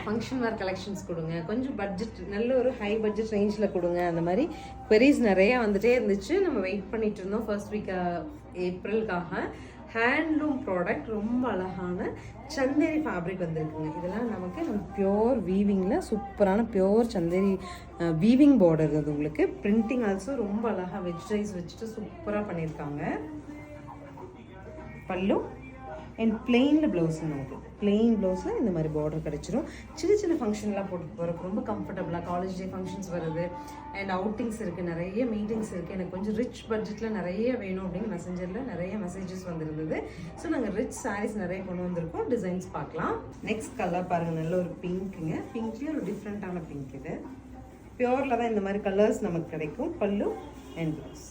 Function வேர் collections கொடுங்க, கொஞ்சம் budget நல்ல ஒரு ஹை பட்ஜெட் ரேஞ்சில் கொடுங்க. அந்த மாதிரி queries நிறையா வந்துட்டே இருந்துச்சு. நம்ம வெயிட் பண்ணிட்டு இருந்தோம் ஃபர்ஸ்ட் வீக் ஏப்ரலுக்காக. ஹேண்ட்லூம் ப்ராடக்ட் ரொம்ப அழகான சந்தேரி ஃபேப்ரிக் வந்திருக்குங்க. இதெல்லாம் நமக்கு பியோர் வீவிங்கில் சூப்பரான பியோர் சந்தேரி வீவிங் பார்டர். அது உங்களுக்கு பிரிண்டிங் ஆல்சோ ரொம்ப அழகாக வெஜிடைஸ் வச்சுட்டு சூப்பராக பண்ணியிருக்காங்க. பல்லு அண்ட் பிளெயினில் ப்ளவுஸ், நமக்கு பிளெயின் ப்ளவுஸில் இந்த மாதிரி பார்டர் கிடச்சிரும். சின்ன சின்ன ஃபங்க்ஷன்லாம் போட்டு போகிறதுக்கு ரொம்ப கம்ஃபர்டபுளாக, காலேஜ் டே ஃபங்க்ஷன்ஸ் வருது அண்ட் அவுட்டிங்ஸ் இருக்குது, நிறைய மீட்டிங்ஸ் இருக்குது, எனக்கு கொஞ்சம் ரிச் பட்ஜெட்டில் நிறைய வேணும் அப்படின்னு மெசஞ்சரில் நிறைய மெசேஜஸ் வந்துருந்தது. ஸோ நாங்கள் ரிச் சாரீஸ் நிறைய கொண்டு வந்திருக்கோம். டிசைன்ஸ் பார்க்கலாம். நெக்ஸ்ட் கலர் பாருங்கள், நல்ல ஒரு பிங்க்குங்க. பிங்க்லேயே ஒரு டிஃப்ரெண்ட்டான பிங்க். இது பியோரில் தான் இந்த மாதிரி கலர்ஸ் நமக்கு கிடைக்கும். பல்லு அண்ட் ப்ளவுஸ்.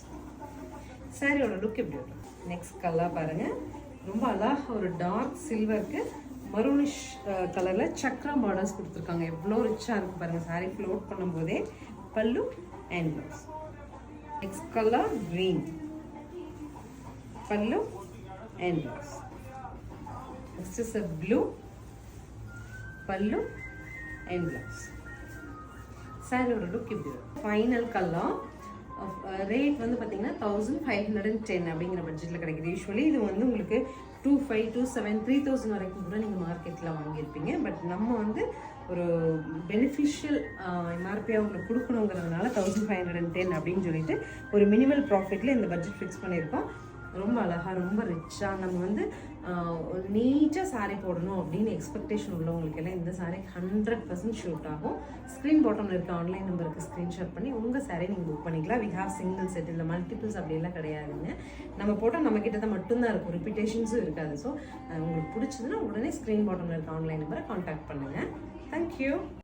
சாரியோட லுக் எப்படி வரும்? நெக்ஸ்ட் கலர் பாருங்கள், ரொம்ப அழகாக ஒரு டார்க் சில்வருக்கு மரூனிஷ் கலரில் சக்ரம் பார்டர்ஸ் கொடுத்துருக்காங்க. எவ்வளோ ரிச்சாக இருக்குது பாருங்கள் சாரீ ஃப்ளோட் பண்ணும்போதே. Pallu and blouse. Next colour green. Pallu and blouse. Next is a blue. Pallu and blouse. சாரியோட லுக் இப்படி வரும். ஃபைனல் கலர் ரேட் வந்து பார்த்தீங்கன்னா 1510 அப்படிங்கிற பட்ஜெட்டில் கிடைக்குது. யூஸ்வலி இது வந்து உங்களுக்கு 2500, 2700, 3000 வரைக்கும் கூட நீங்கள் மார்க்கெட்டில் வாங்கியிருப்பீங்க. பட் நம்ம வந்து ஒரு பெனிஃபிஷியல் எம்ஆர்பியாக உங்களுக்கு கொடுக்கணுங்கிறதுனால 1510 அப்படின்னு சொல்லிட்டு ஒரு மினிமல் ப்ராஃபிட்டில் இந்த பட்ஜெட் ஃபிக்ஸ் பண்ணியிருக்கோம். ரொம்ப அழகாக, ரொம்ப ரிச்சாக, நம்ம வந்து நீட்டாக சாரீ போடணும் அப்படின்னு எக்ஸ்பெக்டேஷன் உள்ளவங்களுக்கு எல்லாம் இந்த சாரீ 100% ஷூட் ஆகும். ஸ்க்ரீன் பாட்டமில் இருக்க ஆன்லைன் நம்பருக்கு ஸ்க்ரீன்ஷாட் பண்ணி உங்கள் சாரீ நீங்கள் புக் பண்ணிக்கலாம். வி ஹாவ் சிங்கிள் செட், இல்லை மல்டிபிள்ஸ் அப்படியெல்லாம் கிடையாதுங்க. நம்ம போட்டால் நம்ம கிட்ட தான் மட்டும்தான் இருக்கும், ரிப்பீட்டேஷன்ஸும் இருக்காது. ஸோ உங்களுக்கு பிடிச்சதுன்னா உடனே ஸ்க்ரீன் பாட்டமில் இருக்க ஆன்லைன் நம்பரை கான்டாக்ட் பண்ணுங்கள். தேங்க்யூ.